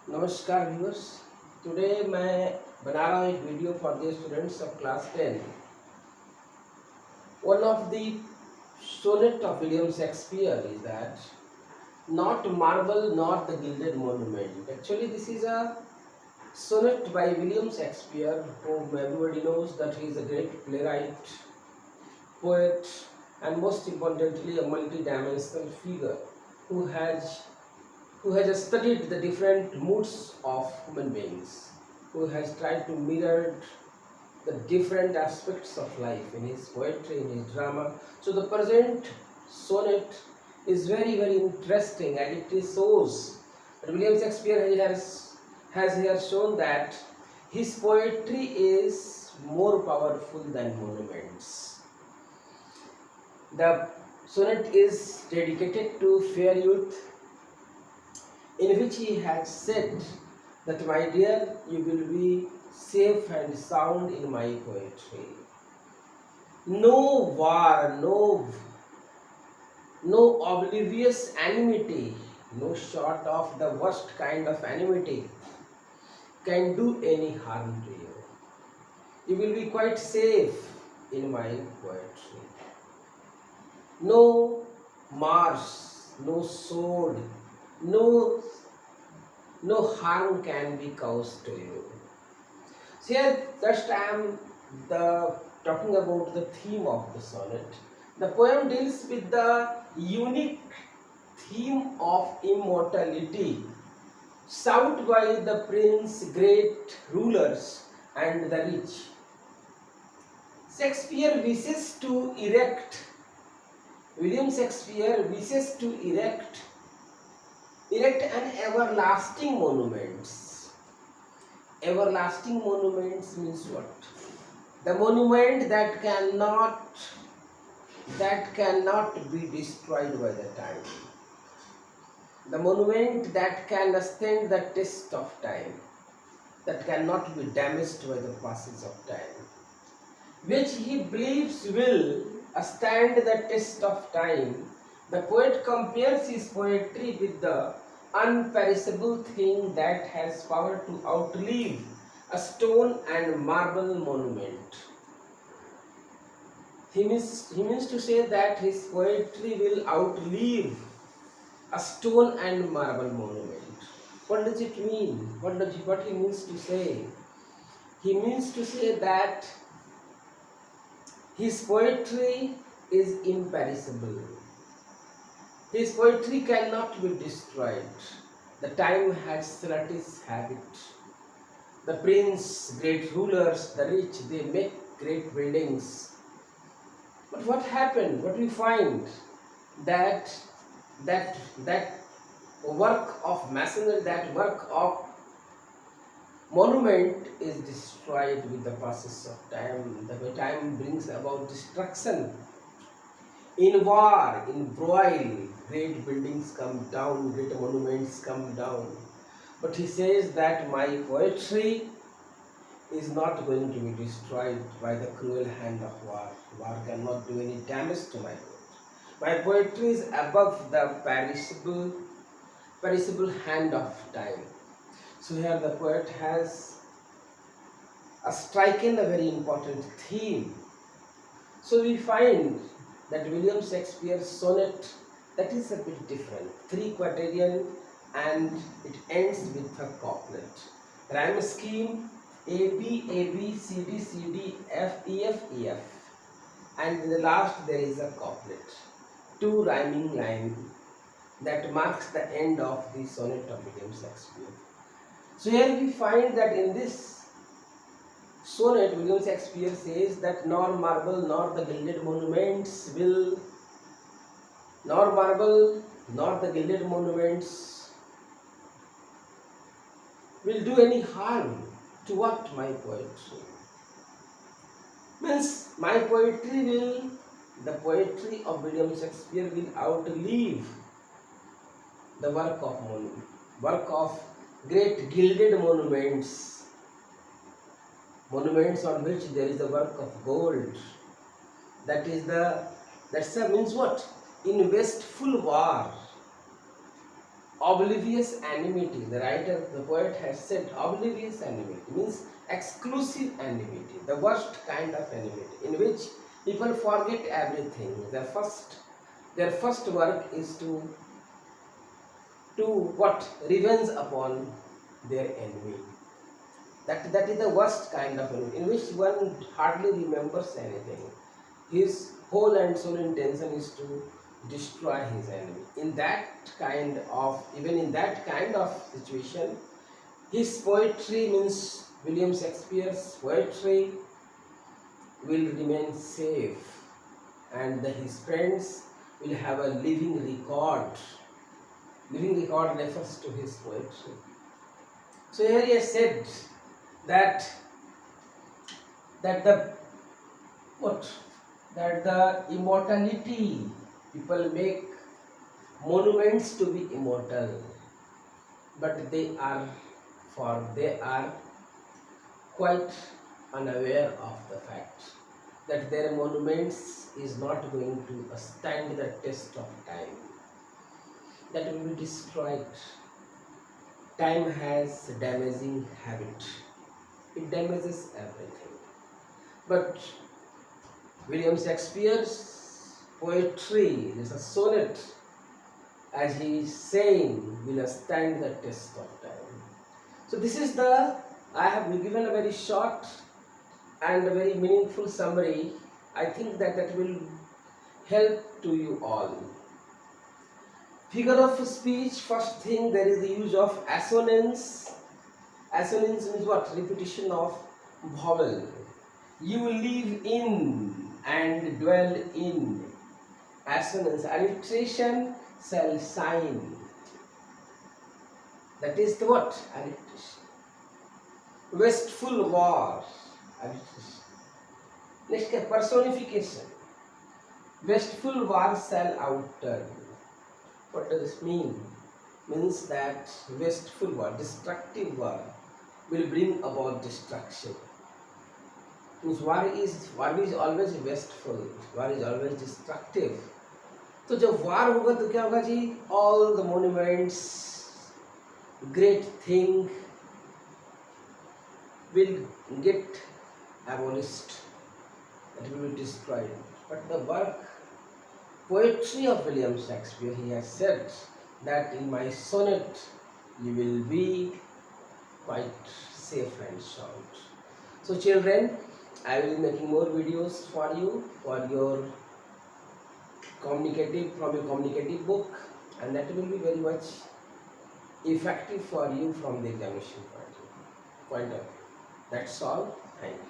नमस्कार viewers. Today मैं बना रहा हूँ एक video for the students of class 10। One of the sonnet of William Shakespeare is that not marble nor the gilded monument. Actually, this is a sonnet by William Shakespeare, whom everybody knows that he is a great playwright, poet, and most importantly, a multi-dimensional figure who has who has studied the different moods of human beings, who has tried to mirror the different aspects of life in his poetry, in his drama. So the present sonnet is very interesting, and it shows that William Shakespeare has here shown that his poetry is more powerful than monuments. The sonnet is dedicated to fair youth, in which he had said that, my dear, you will be safe and sound in my poetry. No war, no oblivious enmity, no short of the worst kind of enmity can do any harm to you. You will be quite safe in my poetry. No marsh, no sword, no harm can be caused to you. So here just I am talking about the theme of the sonnet. The poem deals with the unique theme of immortality, sought by the prince, great rulers, and the rich. William Shakespeare wishes to erect an everlasting monuments. Everlasting monuments means what? The monument that cannot be destroyed by the time. The monument that can stand the test of time, that cannot be damaged by the passage of time, which he believes will stand the test of time. The poet compares his poetry with the unperishable thing that has power to outlive a stone and marble monument. He means to say that his poetry will outlive a stone and marble monument. What does it mean? What he means to say? He means to say that his poetry is imperishable. His poetry cannot be destroyed. The time has let its habit. The prince, great rulers, the rich, they make great buildings. But what happened? What we find that work of masonry, that work of monument is destroyed with the passage of time. The time brings about destruction. In war, in broil, great buildings come down, great monuments come down. But he says that my poetry is not going to be destroyed by the cruel hand of war. War cannot do any damage to my poetry. My poetry is above the perishable hand of time. So here the poet has striken a very important theme. So we find that William Shakespeare's sonnet, that is a bit different. 3 quatrain, and it ends with a couplet. Rhyme scheme A B C D F E F, and in the last there is a couplet. 2 rhyming lines that marks the end of the sonnet of William Shakespeare. So here we find that in this sonnet, William Shakespeare says that nor marble nor the gilded monuments will do any harm to what my poetry. Means my poetry the poetry of William Shakespeare will outlive the work of great gilded monuments on which there is a work of gold. That's means what? In wasteful war oblivious enmity. The writer, the poet has said oblivious enmity means exclusive enmity, the worst kind of enmity, in which people forget everything. Their first work is to what? Revenge upon their enemy. That is the worst kind of enemy, in which one hardly remembers anything. His whole and soul intention is to destroy his enemy. Even in that kind of situation, his poetry means William Shakespeare's poetry will remain safe, and his friends will have a living record. Living record refers to his poetry. So here he has said that that the what that the immortality, people make monuments to be immortal, but they are quite unaware of the fact that their monuments is not going to stand the test of time, that will be destroyed. Time has a damaging habit, it damages everything. But William Shakespeare's poetry is a sonnet, as he is saying, will stand the test of time. So this is I have given a very short and a very meaningful summary. I think that will help to you all. Figure of speech, first thing, there is the use of assonance. Assonance means what? Repetition of vowel. You live in and dwell in. Assonance. Alliteration shall shine. That is the what? Alliteration. Wasteful war. Alliteration. Next, personification. Wasteful war shall outturn. What does this mean? Means that wasteful war, destructive war, will bring about destruction. Means war is always wasteful, war is always destructive. तो जब war होगा तो क्या होगा जी? All the monuments, great thing will get abolished, it will be destroyed. But the poetry of William Shakespeare, he has said that in my sonnet you will be quite safe and sound. So children, I will be making more videos for you, for your communicative book, and that will be very much effective for you from the examination point of view. That's all. Thank you.